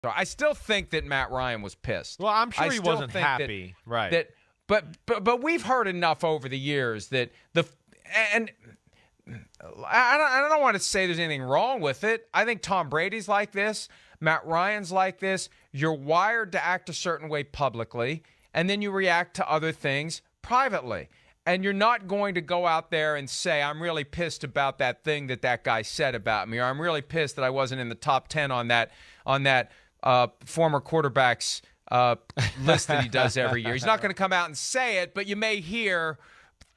So I still think that Matt Ryan was pissed. Well, I'm sure I he still wasn't think happy. Right. But we've heard enough over the years that and I don't want to say there's anything wrong with it. I think Tom Brady's like this. Matt Ryan's like this. You're wired to act a certain way publicly, and then you react to other things privately. And you're not going to go out there and say, I'm really pissed about that thing that guy said about me, or I'm really pissed that I wasn't in the top 10 on that former quarterback's list that he does every year. He's not going to come out and say it, but you may hear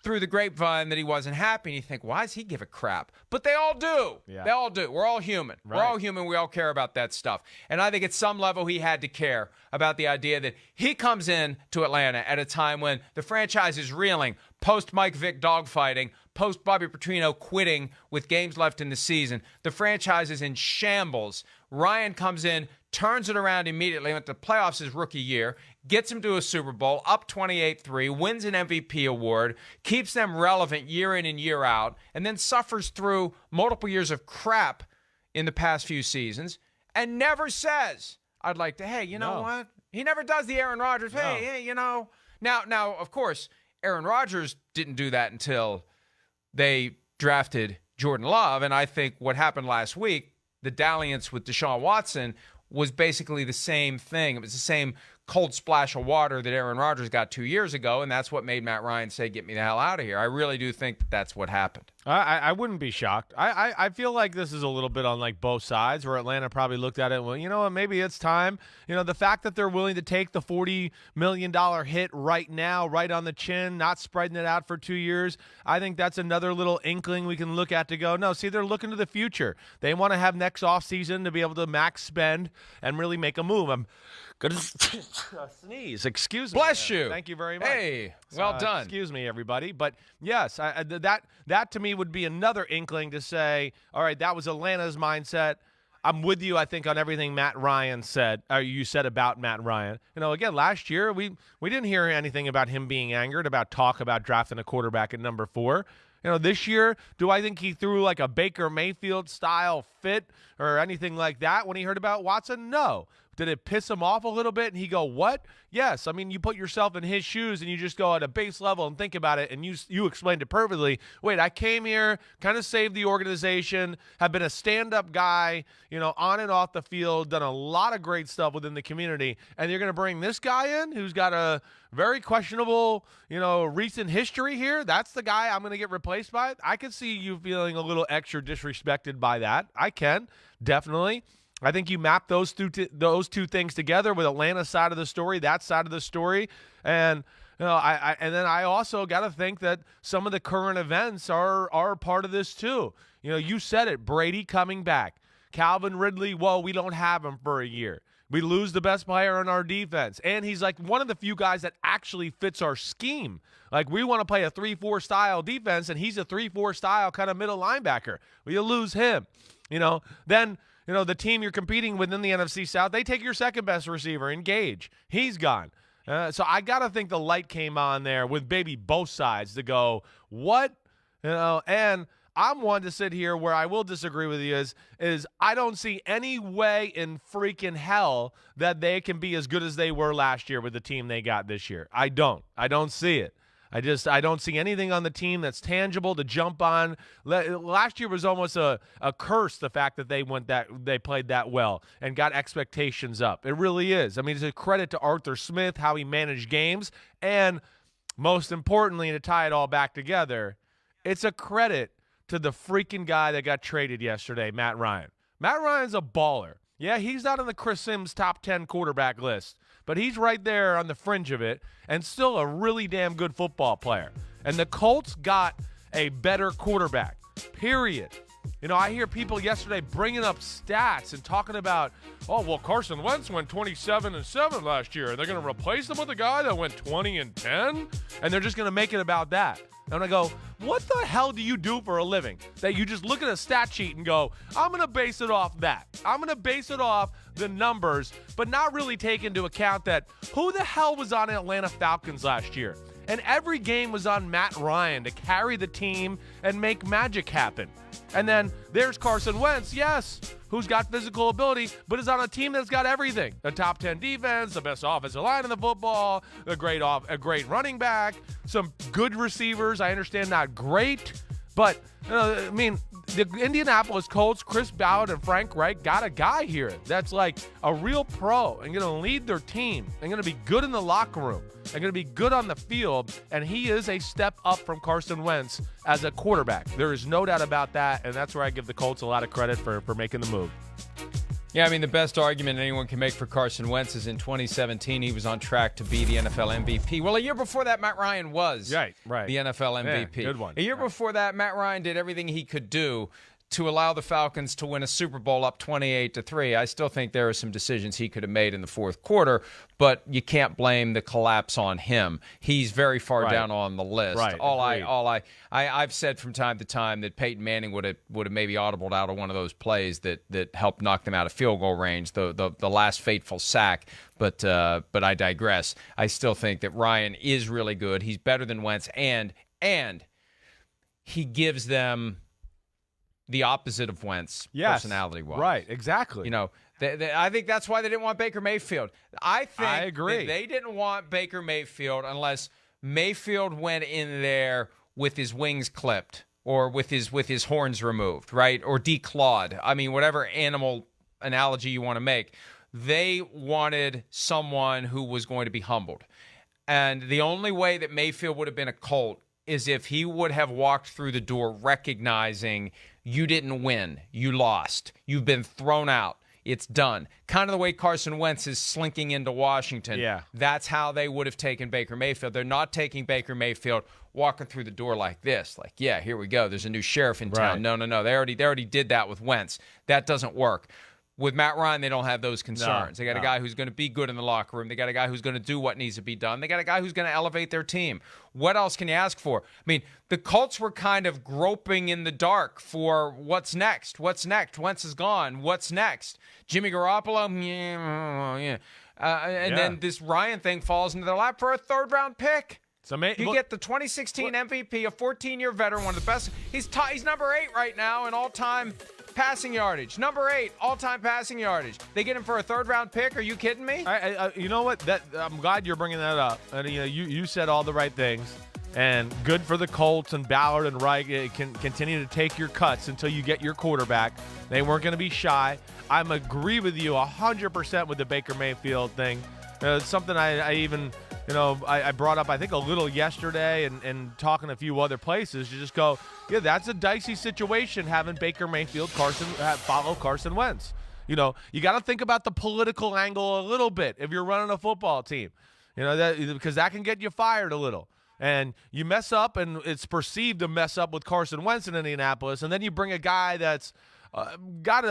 through the grapevine that he wasn't happy, and you think, why does he give a crap? But they all do. Yeah. They all do. We're all human. Right. We're all human. We all care about that stuff. And I think at some level he had to care about the idea that he comes in to Atlanta at a time when the franchise is reeling, post-Mike Vick dogfighting, post-Bobby Petrino quitting with games left in the season. The franchise is in shambles. Ryan comes in, turns it around immediately, went to the playoffs his rookie year, gets him to a Super Bowl, up 28-3, wins an MVP award, keeps them relevant year in and year out, and then suffers through multiple years of crap in the past few seasons, and never says, I'd like to, hey, you know what? He never does the Aaron Rodgers, hey, you know. Now, of course, Aaron Rodgers didn't do that until they drafted Jordan Love, and I think what happened last week, the dalliance with Deshaun Watson, was basically the same thing. It was the same cold splash of water that Aaron Rodgers got 2 years ago, and that's what made Matt Ryan say, get me the hell out of here. I really do think that's what happened. I wouldn't be shocked. I feel like this is a little bit on like both sides, where Atlanta probably looked at it, well, you know what, maybe it's time. You know, the fact that they're willing to take the $40 million hit right now, right on the chin, not spreading it out for 2 years, I think that's another little inkling we can look at to go, no, see, they're looking to the future. They want to have next offseason to be able to max spend and really make a move. I'm going to sneeze. Excuse me. Bless you. Thank you very much. Hey, well done. Excuse me, everybody. But, yes, that to me would be another inkling to say, all right, that was Atlanta's mindset. I'm with you, I think, on everything Matt Ryan said, or you said about Matt Ryan. You know, again, last year we didn't hear anything about him being angered, about talk about drafting a quarterback at number 4. You know, this year, do I think he threw like a Baker Mayfield-style fit or anything like that when he heard about Watson? No. Did it piss him off a little bit and he go, what? Yes. I mean, you put yourself in his shoes and you just go at a base level and think about it, and you explained it perfectly. Wait, I came here, kind of saved the organization, have been a stand-up guy, you know, on and off the field, done a lot of great stuff within the community, and you're going to bring this guy in who's got a very questionable, you know, recent history here? That's the guy I'm going to get replaced by? I can see you feeling a little extra disrespected by that. I can, definitely. I think you map those two things together with Atlanta's side of the story, that side of the story, and you know, and then I also got to think that some of the current events are part of this too. You know, you said it, Brady coming back, Calvin Ridley. Well, we don't have him for a year. We lose the best player on our defense, and he's like one of the few guys that actually fits our scheme. Like, we want to play a 3-4 style defense, and he's a 3-4 style kind of middle linebacker. Well, you lose him, you know, then. You know, the team you're competing with in the NFC South, they take your second best receiver, Engage. He's gone. So I got to think the light came on there with maybe both sides to go, what? You know, and I'm one to sit here where I will disagree with you is I don't see any way in freaking hell that they can be as good as they were last year with the team they got this year. I don't see it. I don't see anything on the team that's tangible to jump on. Last year was almost a curse, the fact that they played that well and got expectations up. It really is. I mean, it's a credit to Arthur Smith, how he managed games, and most importantly, to tie it all back together, it's a credit to the freaking guy that got traded yesterday, Matt Ryan. Matt Ryan's a baller. Yeah, he's not on the Chris Sims top 10 quarterback list, but he's right there on the fringe of it and still a really damn good football player. And the Colts got a better quarterback, period. You know, I hear people yesterday bringing up stats and talking about, oh, well, Carson Wentz went 27-7 last year. They're going to replace him with a guy that went 20-10, and they're just going to make it about that. And I go, what the hell do you do for a living? That you just look at a stat sheet and go, I'm going to base it off that. I'm going to base it off the numbers, but not really take into account that who the hell was on Atlanta Falcons last year? And every game was on Matt Ryan to carry the team and make magic happen. And then there's Carson Wentz, yes, who's got physical ability, but is on a team that's got everything. A top 10 defense, the best offensive line in the football, a great running back, some good receivers. I understand not great, but I mean, the Indianapolis Colts, Chris Ballard and Frank Reich got a guy here that's like a real pro and going to lead their team and going to be good in the locker room and going to be good on the field, and he is a step up from Carson Wentz as a quarterback. There is no doubt about that, and that's where I give the Colts a lot of credit for making the move. Yeah, I mean, the best argument anyone can make for Carson Wentz is in 2017, he was on track to be the NFL MVP. Well, a year before that, Matt Ryan was right. the NFL MVP. Yeah, good one. A year before that, Matt Ryan did everything he could do to allow the Falcons to win a Super Bowl up 28-3. I still think there are some decisions he could have made in the fourth quarter, but you can't blame the collapse on him. He's very far down on the list. Right. I've said from time to time that Peyton Manning would have maybe audibled out of one of those plays that helped knock them out of field goal range, the last fateful sack. But I digress. I still think that Ryan is really good. He's better than Wentz, and he gives them the opposite of Wentz, personality-wise. Right, exactly. You know, I think that's why they didn't want Baker Mayfield. I agree. That they didn't want Baker Mayfield unless Mayfield went in there with his wings clipped or with his horns removed, right, or declawed. I mean, whatever animal analogy you want to make. They wanted someone who was going to be humbled. And the only way that Mayfield would have been a Colt is if he would have walked through the door recognizing you didn't win, you lost, you've been thrown out, it's done. Kind of the way Carson Wentz is slinking into Washington. Yeah. That's how they would have taken Baker Mayfield. They're not taking Baker Mayfield walking through the door like this, like, yeah, here we go, there's a new sheriff in town. Right. No. They already did that with Wentz. That doesn't work. With Matt Ryan, they don't have those concerns. They got a guy who's going to be good in the locker room. They got a guy who's going to do what needs to be done. They got a guy who's going to elevate their team. What else can you ask for? I mean, the Colts were kind of groping in the dark for what's next. What's next? Wentz is gone. What's next? Jimmy Garoppolo? Yeah. Then this Ryan thing falls into their lap for a third-round pick. You get the 2016 MVP, a 14-year veteran, one of the best. He's number 8 right now in all-time passing yardage. Number 8 all-time passing yardage. They get him for a third-round pick? Are you kidding me? You know what? I'm glad you're bringing that up. And you said all the right things. And good for the Colts and Ballard and Reich. Can continue to take your cuts until you get your quarterback. They weren't going to be shy. I agree with you 100% with the Baker Mayfield thing. It's something I even I brought up, I think, a little yesterday and talking a few other places. You just go, yeah, that's a dicey situation having Baker Mayfield follow Carson Wentz. You got to think about the political angle a little bit if you're running a football team, because that can get you fired a little. And you mess up, and it's perceived to mess up with Carson Wentz in Indianapolis, and then you bring a guy that's got,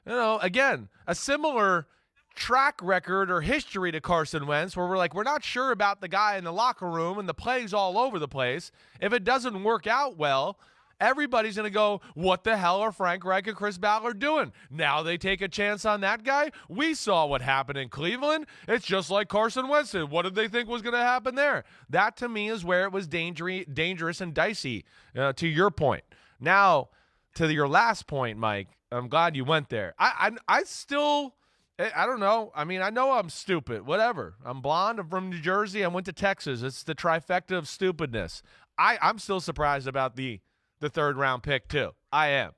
again, a similar track record or history to Carson Wentz where we're not sure about the guy in the locker room and the plays all over the place. If it doesn't work out well, everybody's going to go, what the hell are Frank Reich and Chris Ballard doing? Now they take a chance on that guy? We saw what happened in Cleveland. It's just like Carson Wentz did. What did they think was going to happen there? That, to me, is where it was dangerous and dicey, to your point. Now, to your last point, Mike, I'm glad you went there. I don't know. I mean, I know I'm stupid. Whatever. I'm blonde. I'm from New Jersey. I went to Texas. It's the trifecta of stupidness. I'm still surprised about the third-round pick, too. I am.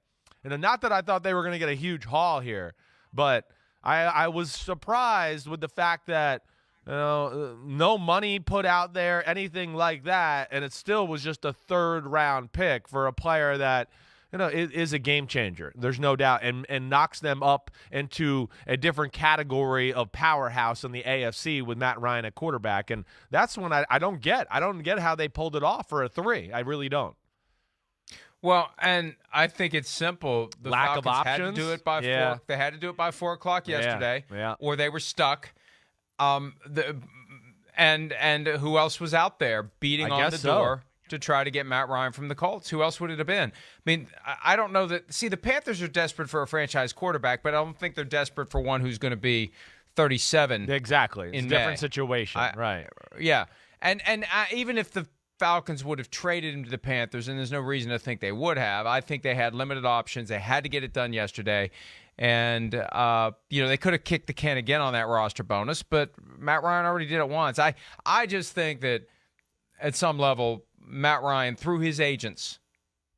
And not that I thought they were going to get a huge haul here, but I was surprised with the fact that no money put out there, anything like that, and it still was just a third-round pick for a player that is a game changer. There's no doubt, and knocks them up into a different category of powerhouse in the AFC with Matt Ryan at quarterback. And that's when I don't get. I don't get how they pulled it off for a 3. I really don't. Well, and I think it's simple. The Lack of Falcons options. had to do it by 4. They had to do it by 4 o'clock yesterday, or they were stuck. And who else was out there beating on the door to try to get Matt Ryan from the Colts? Who else would it have been? I mean, I don't know that. See, the Panthers are desperate for a franchise quarterback, but I don't think they're desperate for one who's going to be 37. Exactly. It's in a different May. situation. Right. Yeah. And even if the Falcons would have traded him to the Panthers, and there's no reason to think they would have, I think they had limited options. They had to get it done yesterday. And, they could have kicked the can again on that roster bonus, but Matt Ryan already did it once. I just think that at some level, Matt Ryan, through his agents,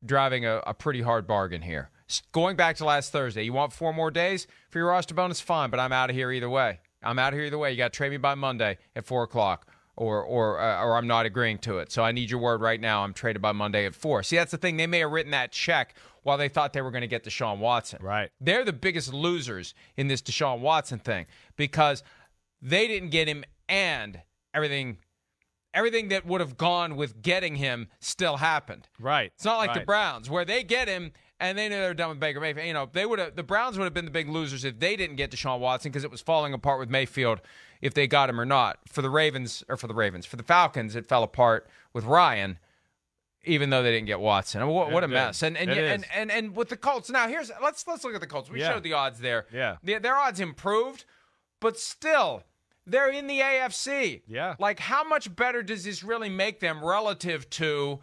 driving a pretty hard bargain here. Going back to last Thursday, you want 4 more days for your roster bonus? Fine, but I'm out of here either way. You got to trade me by Monday at 4 o'clock. Or I'm not agreeing to it. So I need your word right now. I'm traded by Monday at 4. See, that's the thing. They may have written that check while they thought they were going to get Deshaun Watson. Right. They're the biggest losers in this Deshaun Watson thing because they didn't get him, and everything that would have gone with getting him still happened. Right. It's not like the Browns where they get him and they knew they were done with Baker Mayfield. The Browns would have been the big losers if they didn't get Deshaun Watson because it was falling apart with Mayfield if they got him or not. For the Falcons, it fell apart with Ryan, even though they didn't get Watson. What a mess! And with the Colts now, let's look at the Colts. We showed the odds there. Yeah, their odds improved, but still, they're in the AFC. Yeah, like how much better does this really make them relative to?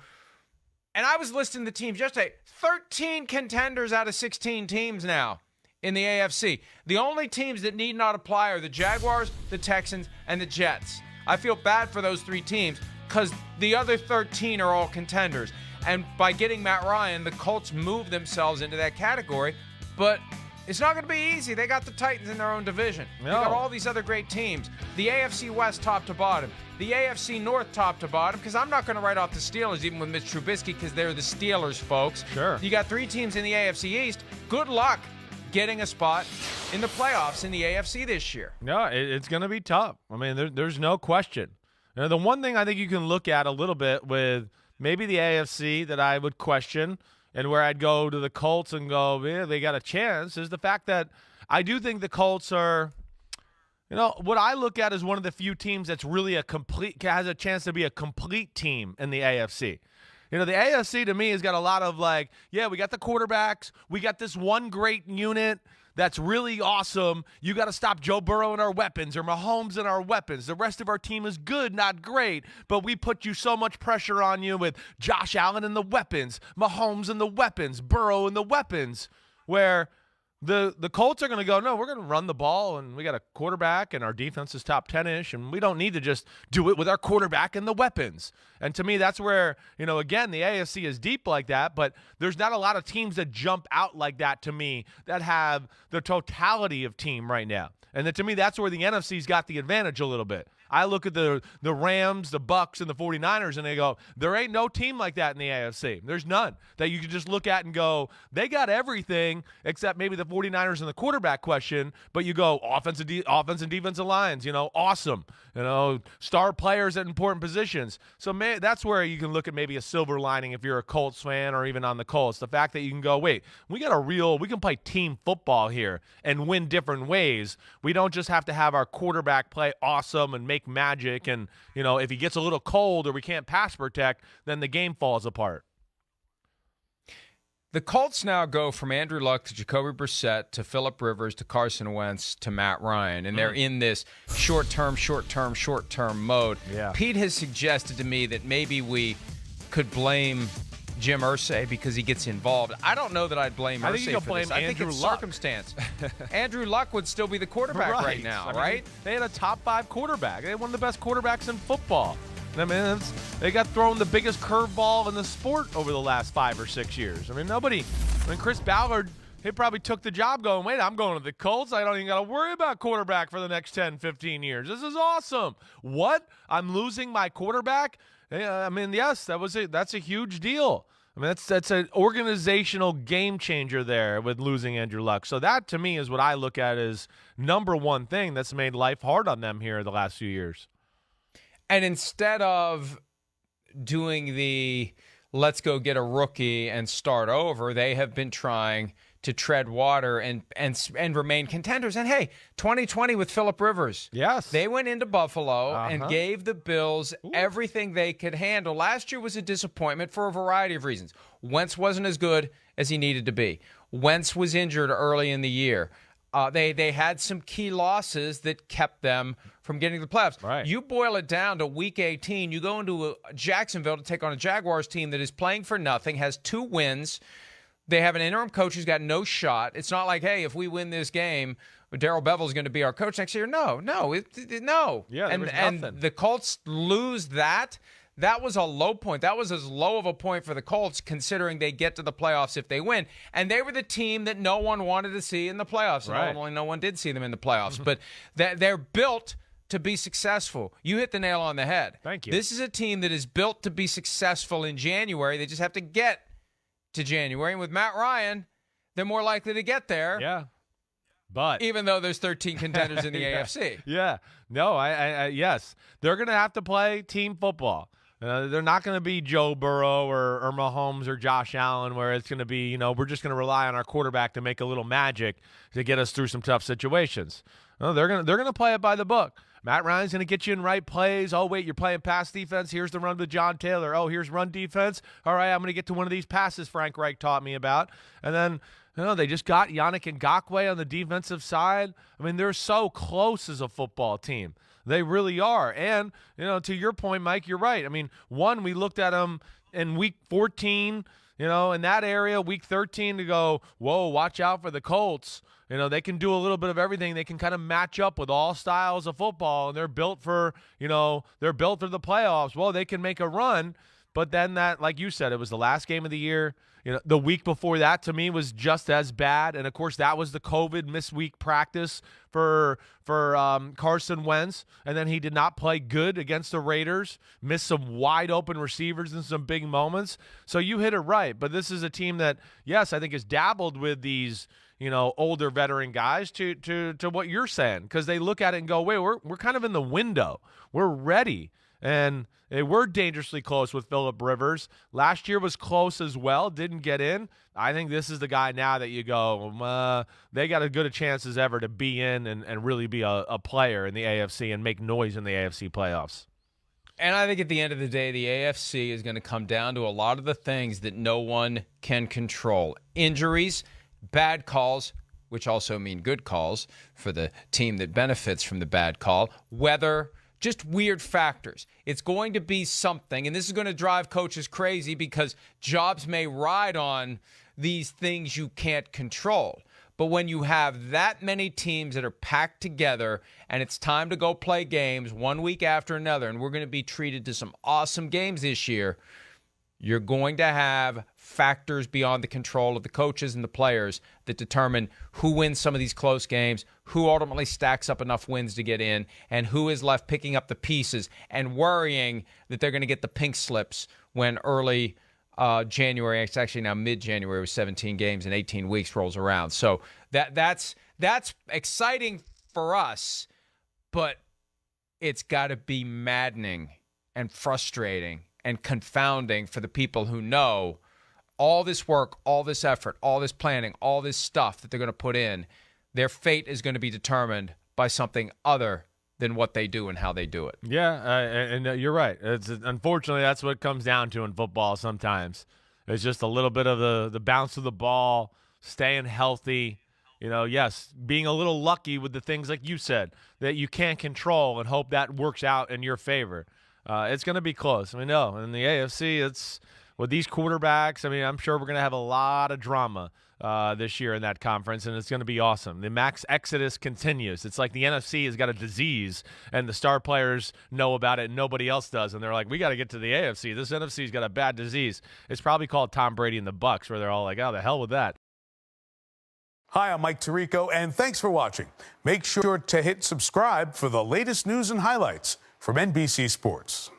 And I was listing the teams yesterday. 13 contenders out of 16 teams now in the AFC. The only teams that need not apply are the Jaguars, the Texans, and the Jets. I feel bad for those 3 teams because the other 13 are all contenders. And by getting Matt Ryan, the Colts move themselves into that category. But it's not going to be easy. They got the Titans in their own division. No. They got all these other great teams. The AFC West top to bottom. The AFC North top to bottom, because I'm not going to write off the Steelers even with Mitch Trubisky because they're the Steelers, folks. Sure. You got 3 teams in the AFC East. Good luck getting a spot in the playoffs in the AFC this year. No, it's going to be tough. I mean, there's no question. The one thing I think you can look at a little bit with maybe the AFC that I would question and where I'd go to the Colts and go, yeah, they got a chance, is the fact that I do think the Colts are – what I look at is one of the few teams that's really has a chance to be a complete team in the AFC. The AFC to me has got a lot of we got the quarterbacks. We got this one great unit that's really awesome. You got to stop Joe Burrow and our weapons or Mahomes and our weapons. The rest of our team is good, not great, but we put you so much pressure on you with Josh Allen and the weapons, Mahomes and the weapons, Burrow and the weapons, where the Colts are going to go, no, we're going to run the ball, and we got a quarterback, and our defense is top 10-ish, and we don't need to just do it with our quarterback and the weapons. And to me, that's where, again, the AFC is deep like that, but there's not a lot of teams that jump out like that to me that have the totality of team right now. And then to me, that's where the NFC's got the advantage a little bit. I look at the Rams, the Bucks, and the 49ers, and they go, there ain't no team like that in the AFC. There's none that you can just look at and go, they got everything except maybe the 49ers and the quarterback question, but you go offense and defensive lines, awesome. Star players at important positions. So that's where you can look at maybe a silver lining if you're a Colts fan or even on the Colts. The fact that you can go, wait, we can play team football here and win different ways. We don't just have to have our quarterback play awesome and make magic, and if he gets a little cold or we can't pass protect, then the game falls apart. The Colts now go from Andrew Luck to Jacoby Brissett to Phillip Rivers to Carson Wentz to Matt Ryan, and they're in this short-term mode. Yeah. Pete has suggested to me that maybe we could blame Jim Irsay because he gets involved. I don't know that I'd blame Irsay I think you can for blame this. I think Andrew it's Luck. Circumstance. Andrew Luck would still be the quarterback right now, right? They had a top 5 quarterback. They had one of the best quarterbacks in football. I mean, they got thrown the biggest curveball in the sport over the last 5 or 6 years. I mean, Chris Ballard, he probably took the job going, wait, I'm going to the Colts. I don't even got to worry about quarterback for the next 10, 15 years. This is awesome. What? I'm losing my quarterback? I mean, yes, that's a huge deal. I mean, that's an organizational game changer there with losing Andrew Luck. So that, to me, is what I look at as number one thing that's made life hard on them here the last few years. And instead of doing the let's go get a rookie and start over, they have been trying to tread water and remain contenders. And hey, 2020 with Phillip Rivers. Yes. They went into Buffalo and gave the Bills everything they could handle. Last year was a disappointment for a variety of reasons. Wentz wasn't as good as he needed to be. Wentz was injured early in the year. They had some key losses that kept them from getting to the playoffs. Right. You boil it down to Week 18, you go into Jacksonville to take on a Jaguars team that is playing for nothing, has 2 wins. They have an interim coach who's got no shot. It's not like, hey, if we win this game, Darrell Bevel's going to be our coach next year. No. Yeah, there was nothing. And the Colts lose that. That was a low point. That was as low of a point for the Colts, considering they get to the playoffs if they win. And they were the team that no one wanted to see in the playoffs. And right. Ultimately, no one did see them in the playoffs. But they're built to be successful. You hit the nail on the head. Thank you. This is a team that is built to be successful in January. They just have to get to January. And with Matt Ryan, they're more likely to get there. Yeah. But even though there's 13 contenders in the yeah. AFC. Yeah. No, I yes. They're going to have to play team football. They're not going to be Joe Burrow or Mahomes or Josh Allen, where it's going to be, we're just going to rely on our quarterback to make a little magic to get us through some tough situations. No, they're going to play it by the book. Matt Ryan's going to get you in right plays. Oh, wait, you're playing pass defense. Here's the run with John Taylor. Oh, here's run defense. All right, I'm going to get to one of these passes Frank Reich taught me about. And then, they just got Yannick Ngakoue on the defensive side. I mean, they're so close as a football team. They really are. And, to your point, Mike, you're right. I mean, we looked at them in week 14, in that area, week 13 to go, whoa, watch out for the Colts. They can do a little bit of everything. They can kind of match up with all styles of football, and they're built for the playoffs. Well, they can make a run, but then that, like you said, it was the last game of the year. The week before that, to me, was just as bad. And, of course, that was the COVID missed week practice for Carson Wentz. And then he did not play good against the Raiders, missed some wide-open receivers in some big moments. So you hit it right. But this is a team that, yes, I think has dabbled with these older veteran guys to what you're saying, because they look at it and go, wait, we're kind of in the window. We're ready. And they were dangerously close with Phillip Rivers. Last year was close as well, didn't get in. I think this is the guy now that you go, they got as good a chance as ever to be in and really be a player in the AFC and make noise in the AFC playoffs. And I think at the end of the day, the AFC is going to come down to a lot of the things that no one can control. Injuries, bad calls, which also mean good calls for the team that benefits from the bad call, weather, just weird factors. It's going to be something, and this is going to drive coaches crazy because jobs may ride on these things you can't control. But when you have that many teams that are packed together and it's time to go play games one week after another, and we're going to be treated to some awesome games this year, you're going to have factors beyond the control of the coaches and the players that determine who wins some of these close games, who ultimately stacks up enough wins to get in, and who is left picking up the pieces and worrying that they're going to get the pink slips when early January, it's actually now mid-January with 17 games and 18 weeks rolls around. So that's exciting for us, but it's got to be maddening and frustrating and confounding for the people who know all this work, all this effort, all this planning, all this stuff that they're going to put in, their fate is going to be determined by something other than what they do and how they do it. Yeah, and you're right. Unfortunately, that's what it comes down to in football sometimes. It's just a little bit of the bounce of the ball, staying healthy, yes, being a little lucky with the things like you said that you can't control and hope that works out in your favor. It's going to be close. In the AFC, it's with these quarterbacks. I'm sure we're going to have a lot of drama this year in that conference, and it's going to be awesome. The max exodus continues. It's like the NFC has got a disease, and the star players know about it, and nobody else does. And they're like, we got to get to the AFC. This NFC's got a bad disease. It's probably called Tom Brady and the Bucs, where they're all like, oh, the hell with that. Hi, I'm Mike Tirico, and thanks for watching. Make sure to hit subscribe for the latest news and highlights from NBC Sports.